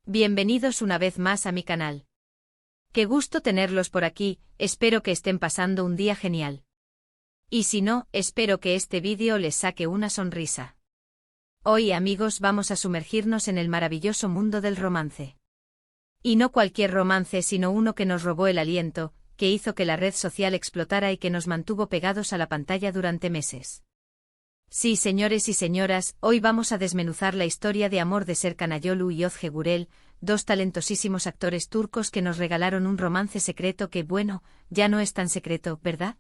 Bienvenidos una vez más a mi canal. Qué gusto tenerlos por aquí, espero que estén pasando un día genial. Y si no, espero que este vídeo les saque una sonrisa. Hoy, amigos, vamos a sumergirnos en el maravilloso mundo del romance. Y no cualquier romance, sino uno que nos robó el aliento, que hizo que la red social explotara y que nos mantuvo pegados a la pantalla durante meses. Sí, señores y señoras, hoy vamos a desmenuzar la historia de amor de Serkan Ayolu y Özge Gürel, dos talentosísimos actores turcos que nos regalaron un romance secreto que, bueno, ya no es tan secreto, ¿verdad?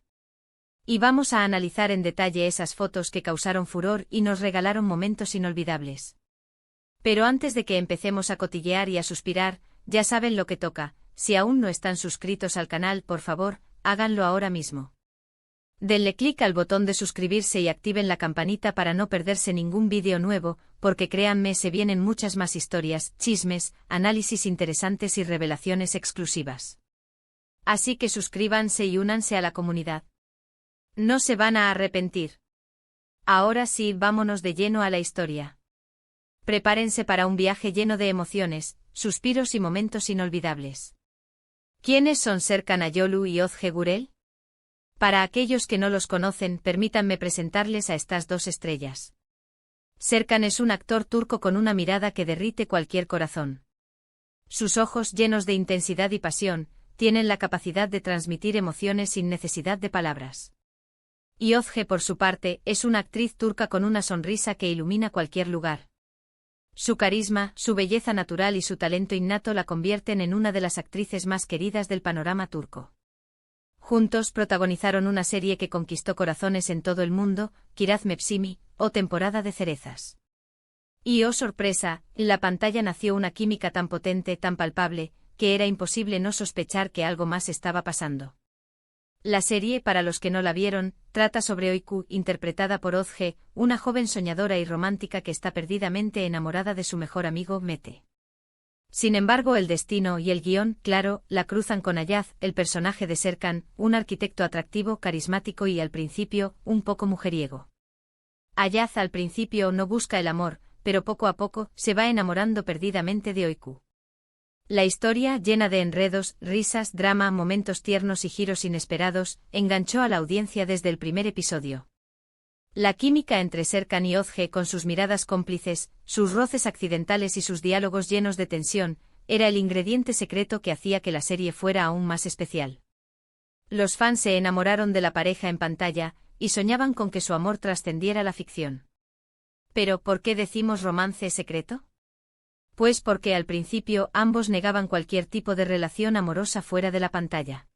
Y vamos a analizar en detalle esas fotos que causaron furor y nos regalaron momentos inolvidables. Pero antes de que empecemos a cotillear y a suspirar, ya saben lo que toca. Si aún no están suscritos al canal, por favor, háganlo ahora mismo. Denle clic al botón de suscribirse y activen la campanita para no perderse ningún vídeo nuevo, porque créanme, se vienen muchas más historias, chismes, análisis interesantes y revelaciones exclusivas. Así que suscríbanse y únanse a la comunidad. No se van a arrepentir. Ahora sí, vámonos de lleno a la historia. Prepárense para un viaje lleno de emociones, suspiros y momentos inolvidables. ¿Quiénes son Serkan Ayolu y Özge Gürel? Para aquellos que no los conocen, permítanme presentarles a estas dos estrellas. Serkan es un actor turco con una mirada que derrite cualquier corazón. Sus ojos, llenos de intensidad y pasión, tienen la capacidad de transmitir emociones sin necesidad de palabras. Y Özge, por su parte, es una actriz turca con una sonrisa que ilumina cualquier lugar. Su carisma, su belleza natural y su talento innato la convierten en una de las actrices más queridas del panorama turco. Juntos protagonizaron una serie que conquistó corazones en todo el mundo, Kiraz Mevsimi, o Temporada de Cerezas. Y oh sorpresa, en la pantalla nació una química tan potente, tan palpable, que era imposible no sospechar que algo más estaba pasando. La serie, para los que no la vieron, trata sobre Öykü, interpretada por Özge, una joven soñadora y romántica que está perdidamente enamorada de su mejor amigo, Mete. Sin embargo, el destino y el guión, claro, la cruzan con Ayaz, el personaje de Serkan, un arquitecto atractivo, carismático y al principio, un poco mujeriego. Ayaz al principio no busca el amor, pero poco a poco, se va enamorando perdidamente de Öykü. La historia, llena de enredos, risas, drama, momentos tiernos y giros inesperados, enganchó a la audiencia desde el primer episodio. La química entre Serkan y Özge, con sus miradas cómplices, sus roces accidentales y sus diálogos llenos de tensión, era el ingrediente secreto que hacía que la serie fuera aún más especial. Los fans se enamoraron de la pareja en pantalla, y soñaban con que su amor trascendiera la ficción. Pero, ¿por qué decimos romance secreto? Pues porque al principio ambos negaban cualquier tipo de relación amorosa fuera de la pantalla.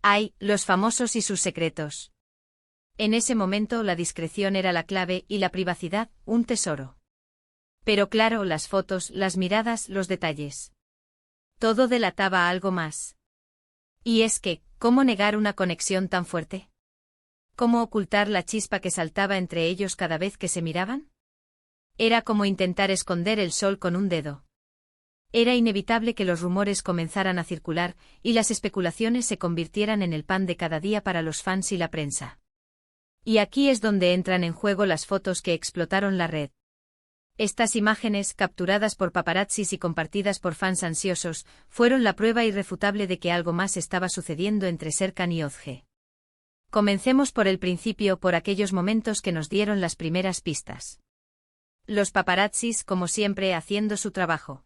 ¡Ay, los famosos y sus secretos! En ese momento la discreción era la clave y la privacidad, un tesoro. Pero claro, las fotos, las miradas, los detalles. Todo delataba algo más. Y es que, ¿cómo negar una conexión tan fuerte? ¿Cómo ocultar la chispa que saltaba entre ellos cada vez que se miraban? Era como intentar esconder el sol con un dedo. Era inevitable que los rumores comenzaran a circular y las especulaciones se convirtieran en el pan de cada día para los fans y la prensa. Y aquí es donde entran en juego las fotos que explotaron la red. Estas imágenes, capturadas por paparazzis y compartidas por fans ansiosos, fueron la prueba irrefutable de que algo más estaba sucediendo entre Serkan y Özge. Comencemos por el principio, por aquellos momentos que nos dieron las primeras pistas. Los paparazzis, como siempre, haciendo su trabajo.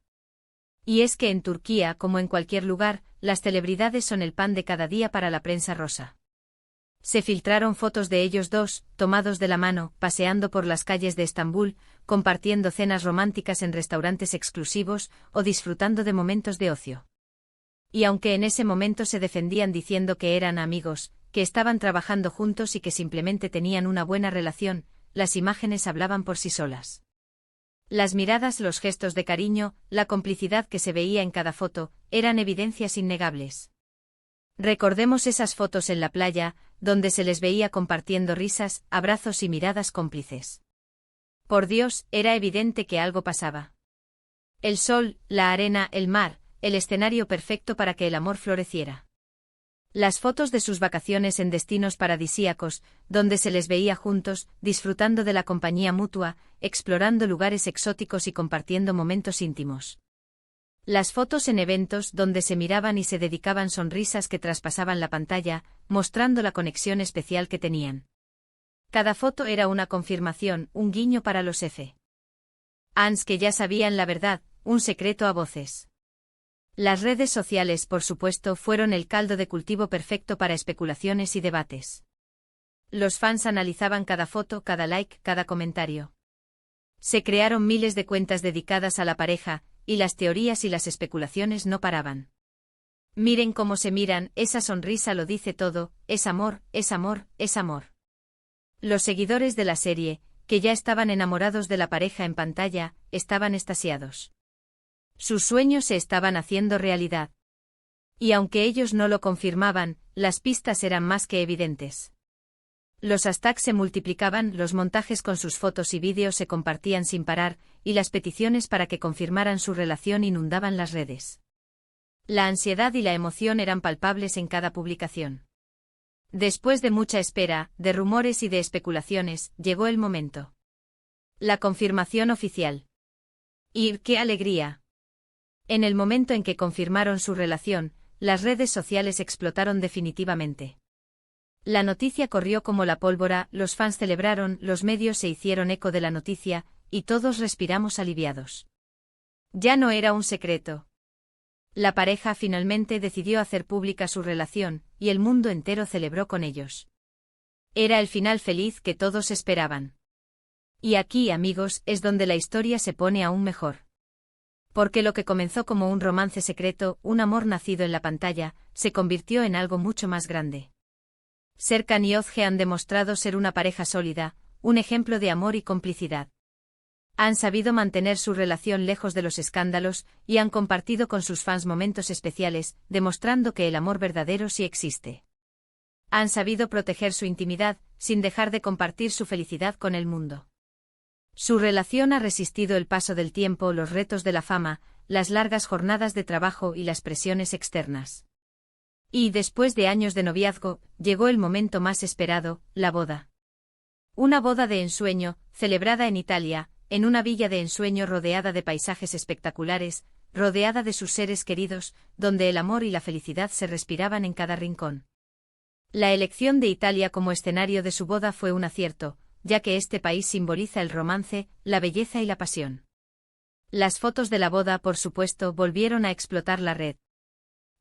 Y es que en Turquía, como en cualquier lugar, las celebridades son el pan de cada día para la prensa rosa. Se filtraron fotos de ellos dos, tomados de la mano, paseando por las calles de Estambul, compartiendo cenas románticas en restaurantes exclusivos, o disfrutando de momentos de ocio. Y aunque en ese momento se defendían diciendo que eran amigos, que estaban trabajando juntos y que simplemente tenían una buena relación, las imágenes hablaban por sí solas. Las miradas, los gestos de cariño, la complicidad que se veía en cada foto, eran evidencias innegables. Recordemos esas fotos en la playa, donde se les veía compartiendo risas, abrazos y miradas cómplices. Por Dios, era evidente que algo pasaba. El sol, la arena, el mar, el escenario perfecto para que el amor floreciera. Las fotos de sus vacaciones en destinos paradisíacos, donde se les veía juntos, disfrutando de la compañía mutua, explorando lugares exóticos y compartiendo momentos íntimos. Las fotos en eventos donde se miraban y se dedicaban sonrisas que traspasaban la pantalla, mostrando la conexión especial que tenían. Cada foto era una confirmación, un guiño para los fans que ya sabían la verdad, un secreto a voces. Las redes sociales, por supuesto, fueron el caldo de cultivo perfecto para especulaciones y debates. Los fans analizaban cada foto, cada like, cada comentario. Se crearon miles de cuentas dedicadas a la pareja, y las teorías y las especulaciones no paraban. Miren cómo se miran, esa sonrisa lo dice todo, es amor, es amor, es amor. Los seguidores de la serie, que ya estaban enamorados de la pareja en pantalla, estaban extasiados. Sus sueños se estaban haciendo realidad. Y aunque ellos no lo confirmaban, las pistas eran más que evidentes. Los hashtags se multiplicaban, los montajes con sus fotos y vídeos se compartían sin parar, y las peticiones para que confirmaran su relación inundaban las redes. La ansiedad y la emoción eran palpables en cada publicación. Después de mucha espera, de rumores y de especulaciones, llegó el momento. La confirmación oficial. ¡Y qué alegría! En el momento en que confirmaron su relación, las redes sociales explotaron definitivamente. La noticia corrió como la pólvora, los fans celebraron, los medios se hicieron eco de la noticia, y todos respiramos aliviados. Ya no era un secreto. La pareja finalmente decidió hacer pública su relación, y el mundo entero celebró con ellos. Era el final feliz que todos esperaban. Y aquí, amigos, es donde la historia se pone aún mejor. Porque lo que comenzó como un romance secreto, un amor nacido en la pantalla, se convirtió en algo mucho más grande. Serkan y Özge han demostrado ser una pareja sólida, un ejemplo de amor y complicidad. Han sabido mantener su relación lejos de los escándalos, y han compartido con sus fans momentos especiales, demostrando que el amor verdadero sí existe. Han sabido proteger su intimidad, sin dejar de compartir su felicidad con el mundo. Su relación ha resistido el paso del tiempo, los retos de la fama, las largas jornadas de trabajo y las presiones externas. Y después de años de noviazgo, llegó el momento más esperado, la boda. Una boda de ensueño, celebrada en Italia, en una villa de ensueño rodeada de paisajes espectaculares, rodeada de sus seres queridos, donde el amor y la felicidad se respiraban en cada rincón. La elección de Italia como escenario de su boda fue un acierto, ya que este país simboliza el romance, la belleza y la pasión. Las fotos de la boda, por supuesto, volvieron a explotar la red.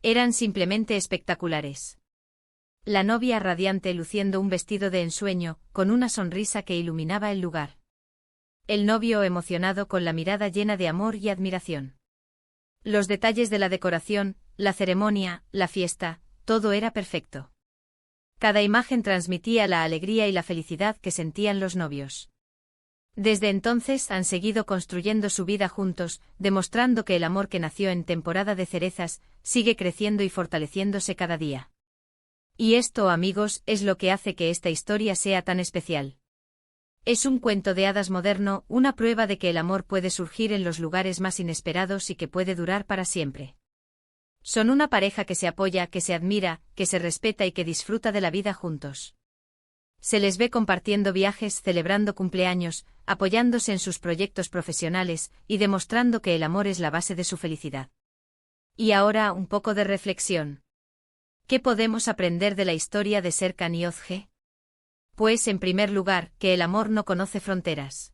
Eran simplemente espectaculares. La novia radiante luciendo un vestido de ensueño, con una sonrisa que iluminaba el lugar. El novio emocionado con la mirada llena de amor y admiración. Los detalles de la decoración, la ceremonia, la fiesta, todo era perfecto. Cada imagen transmitía la alegría y la felicidad que sentían los novios. Desde entonces han seguido construyendo su vida juntos, demostrando que el amor que nació en temporada de cerezas, sigue creciendo y fortaleciéndose cada día. Y esto, amigos, es lo que hace que esta historia sea tan especial. Es un cuento de hadas moderno, una prueba de que el amor puede surgir en los lugares más inesperados y que puede durar para siempre. Son una pareja que se apoya, que se admira, que se respeta y que disfruta de la vida juntos. Se les ve compartiendo viajes, celebrando cumpleaños, apoyándose en sus proyectos profesionales, y demostrando que el amor es la base de su felicidad. Y ahora un poco de reflexión. ¿Qué podemos aprender de la historia de Serkan y Özge? Pues en primer lugar, que el amor no conoce fronteras.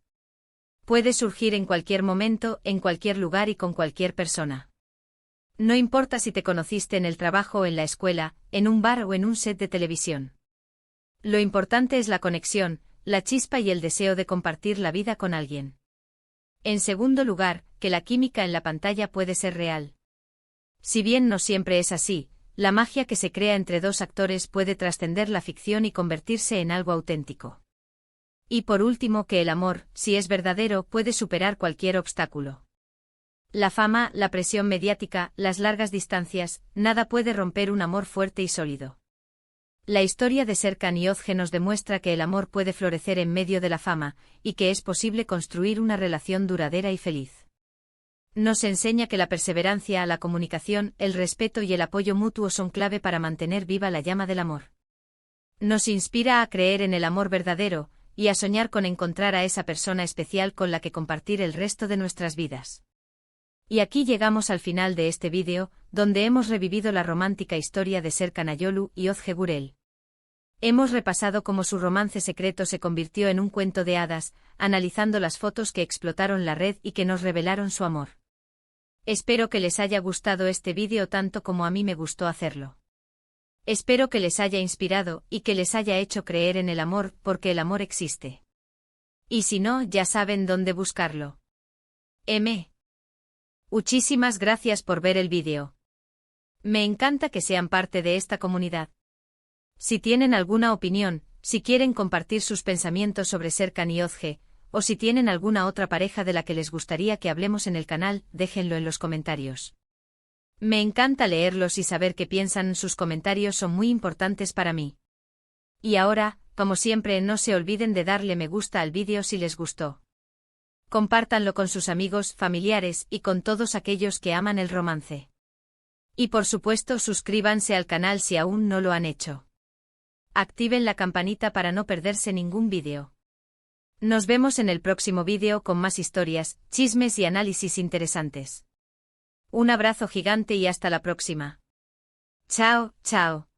Puede surgir en cualquier momento, en cualquier lugar y con cualquier persona. No importa si te conociste en el trabajo o en la escuela, en un bar o en un set de televisión. Lo importante es la conexión, la chispa y el deseo de compartir la vida con alguien. En segundo lugar, que la química en la pantalla puede ser real. Si bien no siempre es así, la magia que se crea entre dos actores puede trascender la ficción y convertirse en algo auténtico. Y por último, que el amor, si es verdadero, puede superar cualquier obstáculo. La fama, la presión mediática, las largas distancias, nada puede romper un amor fuerte y sólido. La historia de Serkan y Özge nos demuestra que el amor puede florecer en medio de la fama, y que es posible construir una relación duradera y feliz. Nos enseña que la perseverancia, la comunicación, el respeto y el apoyo mutuo son clave para mantener viva la llama del amor. Nos inspira a creer en el amor verdadero, y a soñar con encontrar a esa persona especial con la que compartir el resto de nuestras vidas. Y aquí llegamos al final de este vídeo, donde hemos revivido la romántica historia de Serkan Ayolu y Ozge Gürel. Hemos repasado cómo su romance secreto se convirtió en un cuento de hadas, analizando las fotos que explotaron la red y que nos revelaron su amor. Espero que les haya gustado este vídeo tanto como a mí me gustó hacerlo. Espero que les haya inspirado y que les haya hecho creer en el amor, porque el amor existe. Y si no, ya saben dónde buscarlo. Muchísimas gracias por ver el vídeo. Me encanta que sean parte de esta comunidad. Si tienen alguna opinión, si quieren compartir sus pensamientos sobre Serkan y Ozge, o si tienen alguna otra pareja de la que les gustaría que hablemos en el canal, déjenlo en los comentarios. Me encanta leerlos y saber qué piensan, sus comentarios son muy importantes para mí. Y ahora, como siempre, no se olviden de darle me gusta al vídeo si les gustó. Compártanlo con sus amigos, familiares y con todos aquellos que aman el romance. Y por supuesto suscríbanse al canal si aún no lo han hecho. Activen la campanita para no perderse ningún vídeo. Nos vemos en el próximo vídeo con más historias, chismes y análisis interesantes. Un abrazo gigante y hasta la próxima. Chao, chao.